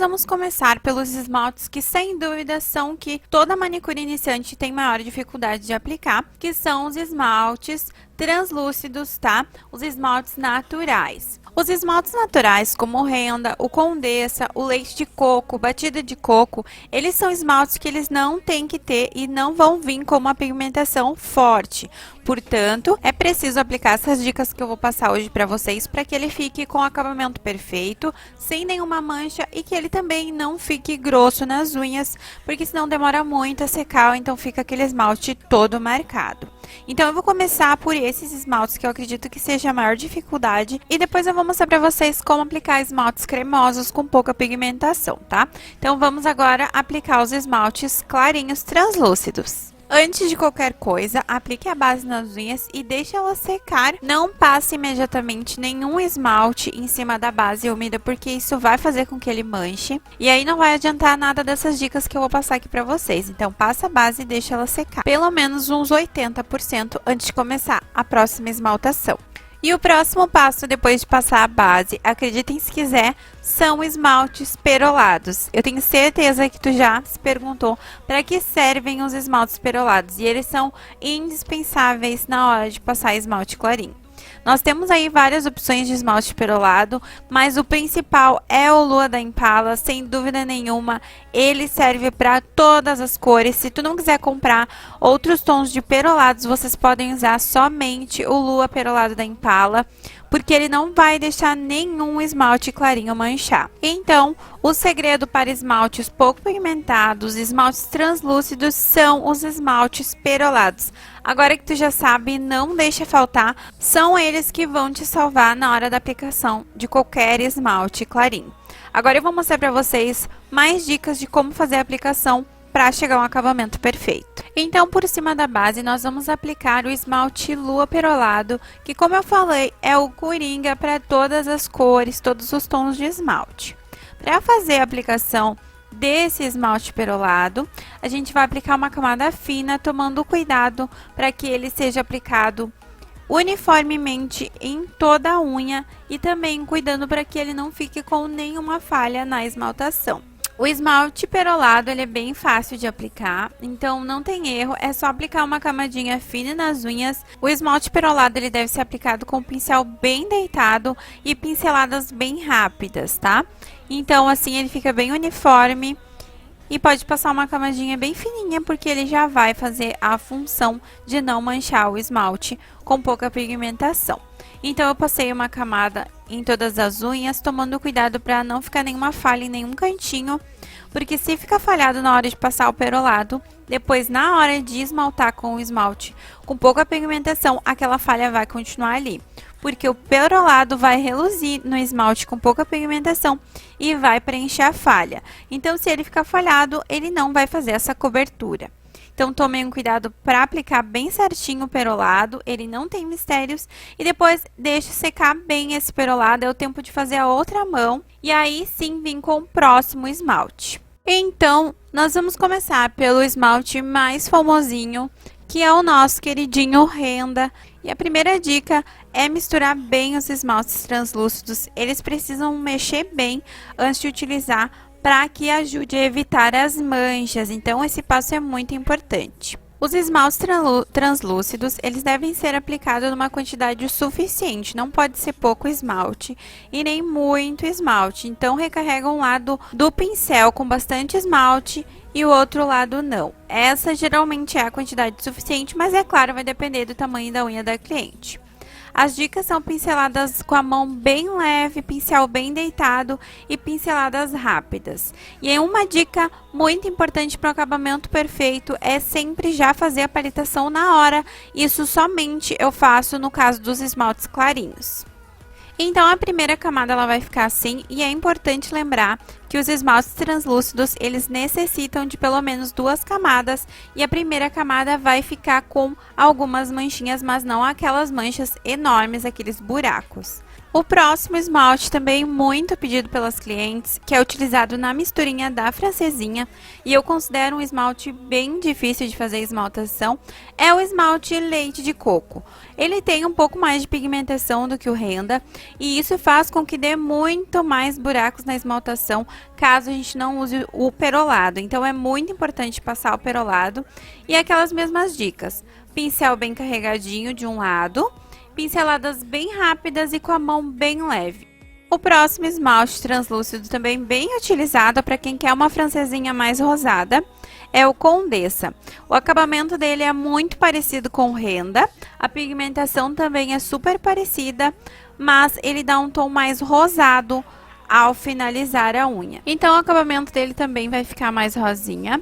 Vamos começar pelos esmaltes que, sem dúvida, são que toda manicure iniciante tem maior dificuldade de aplicar, que são os esmaltes translúcidos, tá? Os esmaltes naturais. Os esmaltes naturais, como o Renda, o Condessa, o Leite de Coco, Batida de Coco, eles são esmaltes que eles não têm que ter e não vão vir com uma pigmentação forte. Portanto, é preciso aplicar essas dicas que eu vou passar hoje para vocês para que ele fique com acabamento perfeito, sem nenhuma mancha e que ele também não fique grosso nas unhas, porque senão demora muito a secar, então fica aquele esmalte todo marcado. Então eu vou começar por esses esmaltes que eu acredito que seja a maior dificuldade e depois eu vou mostrar para vocês como aplicar esmaltes cremosos com pouca pigmentação, tá? Então vamos agora aplicar os esmaltes clarinhos translúcidos. Antes de qualquer coisa, aplique a base nas unhas e deixe ela secar. Não passe imediatamente nenhum esmalte em cima da base úmida, porque isso vai fazer com que ele manche. E aí não vai adiantar nada dessas dicas que eu vou passar aqui pra vocês. Então, passa a base e deixa ela secar. Pelo menos uns 80% antes de começar a próxima esmaltação. E o próximo passo, depois de passar a base, acreditem se quiser, são esmaltes perolados. Eu tenho certeza que tu já se perguntou para que servem os esmaltes perolados. E eles são indispensáveis na hora de passar esmalte clarinho. Nós temos aí várias opções de esmalte perolado, mas o principal é o Lua da Impala, sem dúvida nenhuma. Ele serve para todas as cores. Se tu não quiser comprar outros tons de perolados, vocês podem usar somente o Lua Perolado da Impala, porque ele não vai deixar nenhum esmalte clarinho manchar. Então, o segredo para esmaltes pouco pigmentados, esmaltes translúcidos, são os esmaltes perolados. Agora que tu já sabe, não deixa faltar, são eles que vão te salvar na hora da aplicação de qualquer esmalte clarinho. Agora eu vou mostrar para vocês mais dicas de como fazer a aplicação para chegar a um acabamento perfeito. Então, por cima da base, nós vamos aplicar o esmalte Lua Perolado, que, como eu falei, é o coringa para todas as cores, todos os tons de esmalte. Para fazer a aplicação desse esmalte perolado, a gente vai aplicar uma camada fina, tomando cuidado para que ele seja aplicado uniformemente em toda a unha e também cuidando para que ele não fique com nenhuma falha na esmaltação. O esmalte perolado, ele é bem fácil de aplicar, então não tem erro, é só aplicar uma camadinha fina nas unhas. O esmalte perolado, ele deve ser aplicado com o pincel bem deitado e pinceladas bem rápidas, tá? Então, assim, ele fica bem uniforme e pode passar uma camadinha bem fininha, porque ele já vai fazer a função de não manchar o esmalte com pouca pigmentação. Então, eu passei uma camada em todas as unhas, tomando cuidado para não ficar nenhuma falha em nenhum cantinho, porque se ficar falhado na hora de passar o perolado, depois na hora de esmaltar com o esmalte com pouca pigmentação, aquela falha vai continuar ali, porque o perolado vai reluzir no esmalte com pouca pigmentação e vai preencher a falha. Então, se ele ficar falhado, ele não vai fazer essa cobertura. Então, tomem um cuidado para aplicar bem certinho o perolado, ele não tem mistérios. E depois, deixe secar bem esse perolado, é o tempo de fazer a outra mão. E aí, sim, vim com o próximo esmalte. Então, nós vamos começar pelo esmalte mais famosinho, que é o nosso queridinho Renda. E a primeira dica é misturar bem os esmaltes translúcidos. Eles precisam mexer bem antes de utilizar, para que ajude a evitar as manchas. Então, esse passo é muito importante. Os esmaltes translúcidos, eles devem ser aplicados numa quantidade suficiente. Não pode ser pouco esmalte e nem muito esmalte. Então, recarrega um lado do pincel com bastante esmalte e o outro lado não. Essa geralmente é a quantidade suficiente, mas é claro, vai depender do tamanho da unha da cliente. As dicas são pinceladas com a mão bem leve, pincel bem deitado e pinceladas rápidas. E uma dica muito importante para o acabamento perfeito é sempre já fazer a paletação na hora. Isso somente eu faço no caso dos esmaltes clarinhos. Então, a primeira camada ela vai ficar assim, e é importante lembrar que os esmaltes translúcidos, eles necessitam de pelo menos 2 camadas, e a primeira camada vai ficar com algumas manchinhas, mas não aquelas manchas enormes, aqueles buracos. O próximo esmalte também muito pedido pelas clientes, que é utilizado na misturinha da francesinha, e eu considero um esmalte bem difícil de fazer esmaltação, é o esmalte leite de coco. Ele tem um pouco mais de pigmentação do que o renda, e isso faz com que dê muito mais buracos na esmaltação, caso a gente não use o perolado. Então é muito importante passar o perolado, e aquelas mesmas dicas: pincel bem carregadinho de um lado, pinceladas bem rápidas e com a mão bem leve. O próximo esmalte translúcido, também bem utilizado para quem quer uma francesinha mais rosada, é o Condessa. O acabamento dele é muito parecido com o renda, a pigmentação também é super parecida, mas ele dá um tom mais rosado ao finalizar a unha. Então o acabamento dele também vai ficar mais rosinha.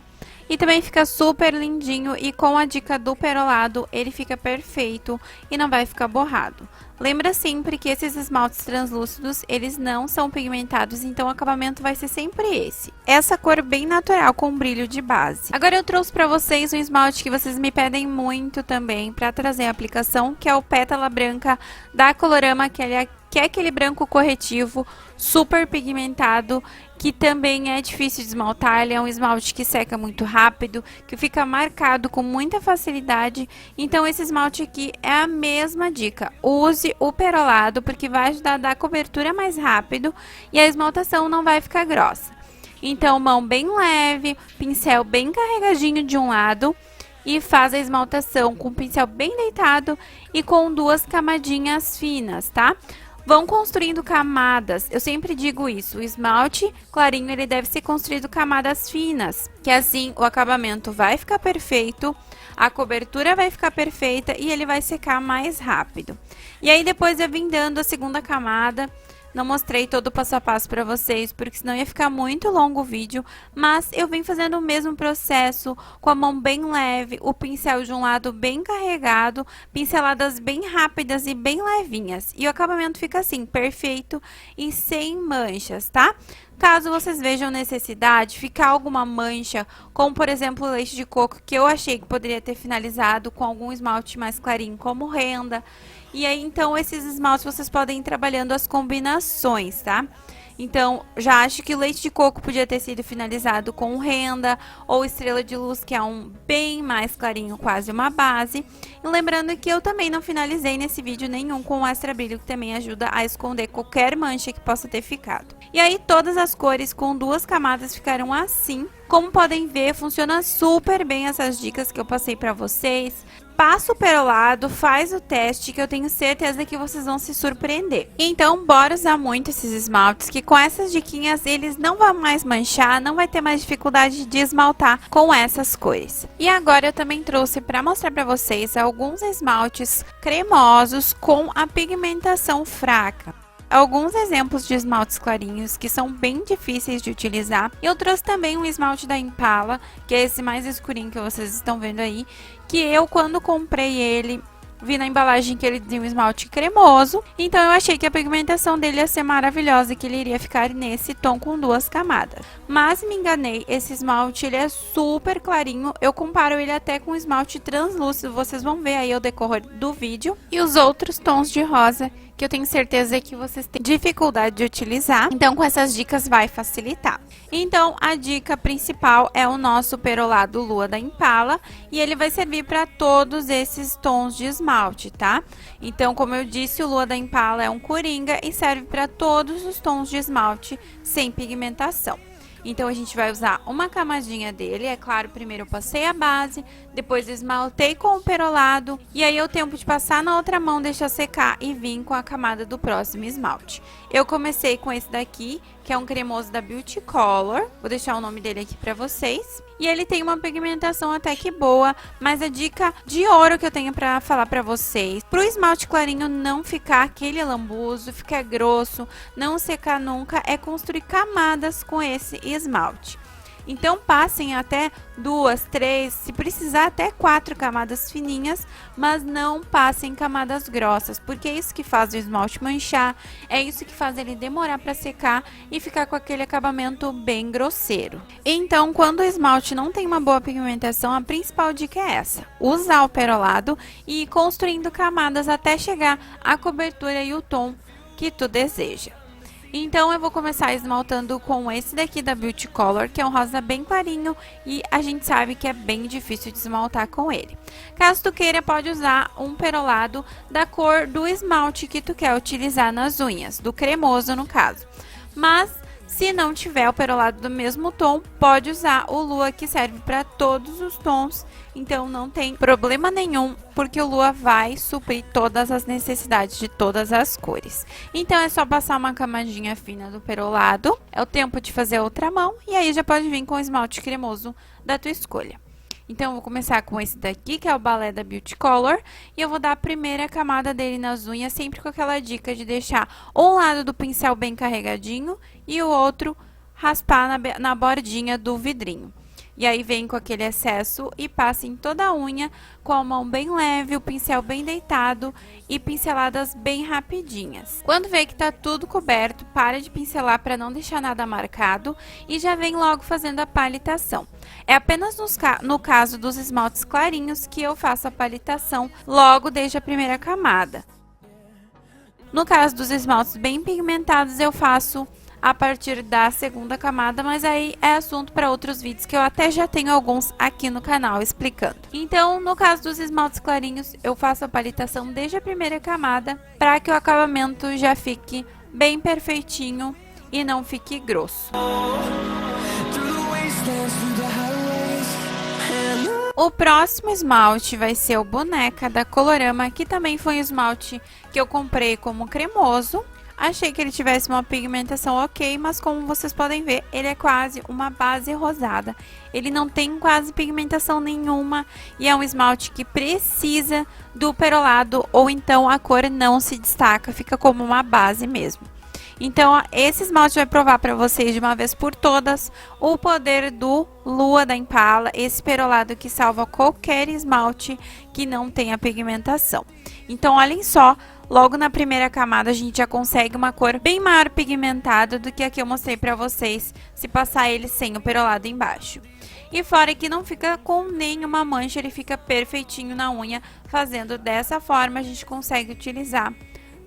E também fica super lindinho, e com a dica do perolado ele fica perfeito e não vai ficar borrado. Lembra sempre que esses esmaltes translúcidos, eles não são pigmentados, então o acabamento vai ser sempre esse. Essa cor bem natural com brilho de base. Agora eu trouxe para vocês um esmalte que vocês me pedem muito também para trazer a aplicação, que é o Pétala Branca da Colorama, que é aquele branco corretivo super pigmentado, que também é difícil de esmaltar. Ele é um esmalte que seca muito rápido, que fica marcado com muita facilidade. Então esse esmalte aqui é a mesma dica: use o perolado, porque vai ajudar a dar cobertura mais rápido e a esmaltação não vai ficar grossa. Então mão bem leve, pincel bem carregadinho de um lado, e faz a esmaltação com o pincel bem deitado e com duas camadinhas finas, tá? Vão construindo camadas. Eu sempre digo isso: o esmalte clarinho ele deve ser construído camadas finas, que assim o acabamento vai ficar perfeito, a cobertura vai ficar perfeita e ele vai secar mais rápido. E aí depois eu vim dando a segunda camada. Não mostrei todo o passo a passo para vocês, porque senão ia ficar muito longo o vídeo, mas eu vim fazendo o mesmo processo, com a mão bem leve, o pincel de um lado bem carregado, pinceladas bem rápidas e bem levinhas. E o acabamento fica assim, perfeito e sem manchas, tá? Caso vocês vejam necessidade, ficar alguma mancha, como por exemplo o leite de coco, que eu achei que poderia ter finalizado com algum esmalte mais clarinho, como renda. E aí, então, esses esmaltes vocês podem ir trabalhando as combinações, tá? Então, já acho que o leite de coco podia ter sido finalizado com renda ou estrela de luz, que é um bem mais clarinho, quase uma base. E lembrando que eu também não finalizei nesse vídeo nenhum com o extra brilho, que também ajuda a esconder qualquer mancha que possa ter ficado. E aí, todas as cores com duas camadas ficaram assim. Como podem ver, funciona super bem essas dicas que eu passei pra vocês. Passa o perolado, faz o teste, que eu tenho certeza que vocês vão se surpreender. Então, bora usar muito esses esmaltes, que com essas diquinhas eles não vão mais manchar, não vai ter mais dificuldade de esmaltar com essas cores. E agora eu também trouxe para mostrar para vocês alguns esmaltes cremosos com a pigmentação fraca. Alguns exemplos de esmaltes clarinhos que são bem difíceis de utilizar. Eu trouxe também um esmalte da Impala, que é esse mais escurinho que vocês estão vendo aí, que eu, quando comprei ele, vi na embalagem que ele tinha um esmalte cremoso, então eu achei que a pigmentação dele ia ser maravilhosa e que ele iria ficar nesse tom com duas camadas. Mas me enganei, esse esmalte ele é super clarinho, eu comparo ele até com esmalte translúcido, vocês vão ver aí ao decorrer do vídeo. E os outros tons de rosa, que eu tenho certeza que vocês têm dificuldade de utilizar, então com essas dicas vai facilitar. Então a dica principal é o nosso perolado Lua da Impala, e ele vai servir para todos esses tons de esmalte, tá? Então, como eu disse, o Lua da Impala é um coringa e serve para todos os tons de esmalte sem pigmentação. Então a gente vai usar uma camadinha dele, é claro, primeiro eu passei a base, depois esmaltei com o perolado, e aí eu tempo de passar na outra mão, deixar secar e vim com a camada do próximo esmalte. Eu comecei com esse daqui, que é um cremoso da Beauty Color, vou deixar o nome dele aqui pra vocês. E ele tem uma pigmentação até que boa, mas a dica de ouro que eu tenho pra falar pra vocês, pro esmalte clarinho não ficar aquele lambuzo, ficar grosso, não secar nunca, é construir camadas com esse esmalte. Então passem até 2, 3, se precisar até 4 camadas fininhas, mas não passem camadas grossas, porque é isso que faz o esmalte manchar, é isso que faz ele demorar para secar e ficar com aquele acabamento bem grosseiro. Então, quando o esmalte não tem uma boa pigmentação, a principal dica é essa: usar o perolado e ir construindo camadas até chegar à cobertura e o tom que tu deseja. Então eu vou começar esmaltando com esse daqui da Beauty Color, que é um rosa bem clarinho e a gente sabe que é bem difícil de esmaltar com ele. Caso tu queira, pode usar um perolado da cor do esmalte que tu quer utilizar nas unhas, do cremoso no caso. Mas se não tiver o perolado do mesmo tom, pode usar o Lua, que serve para todos os tons. Então não tem problema nenhum, porque o Lua vai suprir todas as necessidades de todas as cores. Então é só passar uma camadinha fina do perolado, é o tempo de fazer a outra mão, e aí já pode vir com o esmalte cremoso da tua escolha. Então eu vou começar com esse daqui, que é o Balé da Beauty Color, e eu vou dar a primeira camada dele nas unhas, sempre com aquela dica de deixar um lado do pincel bem carregadinho e o outro raspar na bordinha do vidrinho. E aí vem com aquele excesso e passa em toda a unha com a mão bem leve, o pincel bem deitado e pinceladas bem rapidinhas. Quando vê que tá tudo coberto, para de pincelar para não deixar nada marcado e já vem logo fazendo a palitação. É apenas no caso dos esmaltes clarinhos que eu faço a palitação logo desde a primeira camada. No caso dos esmaltes bem pigmentados, eu faço a partir da segunda camada, mas aí é assunto para outros vídeos que eu até já tenho alguns aqui no canal explicando. Então, no caso dos esmaltes clarinhos, eu faço a palitação desde a primeira camada para que o acabamento já fique bem perfeitinho e não fique grosso. O próximo esmalte vai ser o Boneca da Colorama, que também foi um esmalte que eu comprei como cremoso. Achei que ele tivesse uma pigmentação ok, mas como vocês podem ver, ele é quase uma base rosada. Ele não tem quase pigmentação nenhuma e é um esmalte que precisa do perolado, ou então a cor não se destaca, fica como uma base mesmo. Então, esse esmalte vai provar para vocês de uma vez por todas o poder do Lua da Impala, esse perolado que salva qualquer esmalte que não tenha pigmentação. Então, olhem só, logo na primeira camada a gente já consegue uma cor bem maior pigmentada do que a que eu mostrei para vocês, se passar ele sem o perolado embaixo. E fora que não fica com nenhuma mancha, ele fica perfeitinho na unha. Fazendo dessa forma, a gente consegue utilizar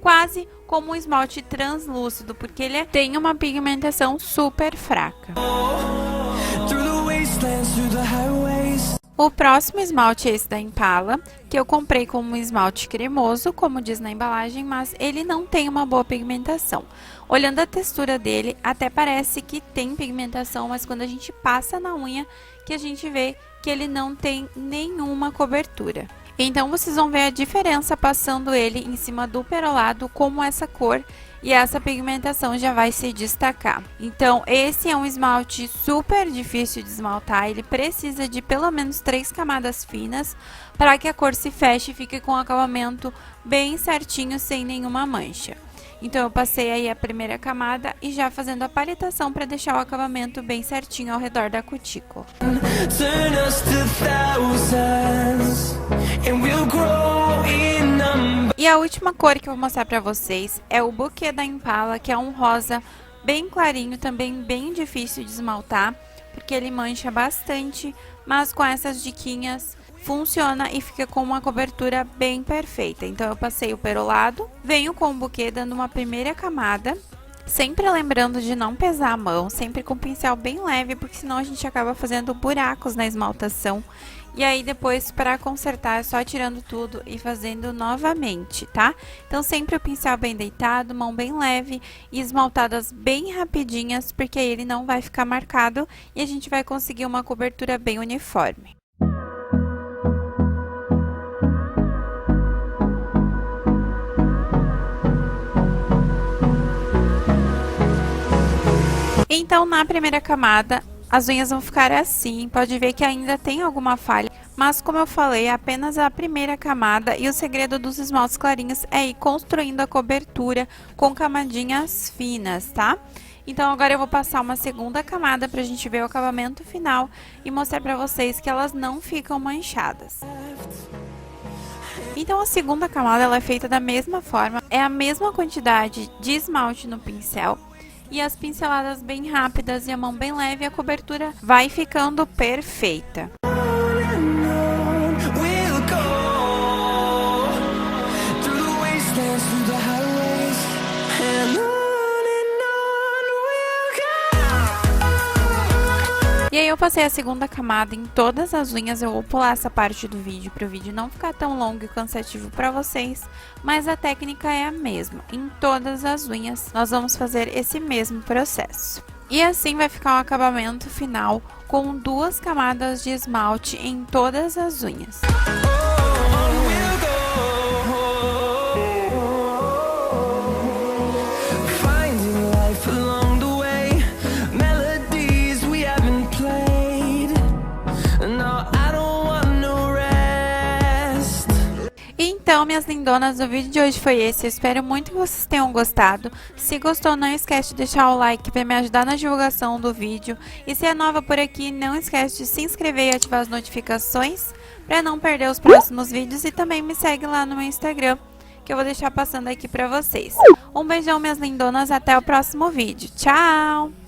quase como um esmalte translúcido, porque ele tem uma pigmentação super fraca. O próximo esmalte é esse da Impala, que eu comprei como um esmalte cremoso, como diz na embalagem, mas ele não tem uma boa pigmentação. Olhando a textura dele, até parece que tem pigmentação, mas quando a gente passa na unha, que a gente vê que ele não tem nenhuma cobertura. Então vocês vão ver a diferença passando ele em cima do perolado, como essa cor e essa pigmentação já vai se destacar. Então esse é um esmalte super difícil de esmaltar, ele precisa de pelo menos 3 camadas finas para que a cor se feche e fique com o acabamento bem certinho, sem nenhuma mancha. Então eu passei aí a primeira camada e já fazendo a palitação para deixar o acabamento bem certinho ao redor da cutícula. E a última cor que eu vou mostrar para vocês é o Buquê da Impala, que é um rosa bem clarinho, também bem difícil de esmaltar, porque ele mancha bastante, mas com essas diquinhas funciona e fica com uma cobertura bem perfeita. Então eu passei o perolado, venho com o buquê dando uma primeira camada, sempre lembrando de não pesar a mão, sempre com o pincel bem leve, porque senão a gente acaba fazendo buracos na esmaltação. E aí depois, para consertar, é só tirando tudo e fazendo novamente, tá? Então sempre o pincel bem deitado, mão bem leve e esmaltadas bem rapidinhas, porque aí ele não vai ficar marcado e a gente vai conseguir uma cobertura bem uniforme. Então, na primeira camada, as unhas vão ficar assim, pode ver que ainda tem alguma falha, mas como eu falei, é apenas a primeira camada e o segredo dos esmaltes clarinhos é ir construindo a cobertura com camadinhas finas, tá? Então, agora eu vou passar uma segunda camada pra gente ver o acabamento final e mostrar pra vocês que elas não ficam manchadas. Então, a segunda camada ela é feita da mesma forma, é a mesma quantidade de esmalte no pincel, e as pinceladas bem rápidas e a mão bem leve, a cobertura vai ficando perfeita. E aí eu passei a segunda camada em todas as unhas. Eu vou pular essa parte do vídeo para o vídeo não ficar tão longo e cansativo para vocês, mas a técnica é a mesma. Em todas as unhas nós vamos fazer esse mesmo processo. E assim vai ficar o acabamento final com 2 camadas de esmalte em todas as unhas. Então, minhas lindonas, o vídeo de hoje foi esse. Eu espero muito que vocês tenham gostado. Se gostou, não esquece de deixar o like para me ajudar na divulgação do vídeo. E se é nova por aqui, não esquece de se inscrever e ativar as notificações para não perder os próximos vídeos. E também me segue lá no meu Instagram, que eu vou deixar passando aqui para vocês. Um beijão, minhas lindonas, até o próximo vídeo. Tchau!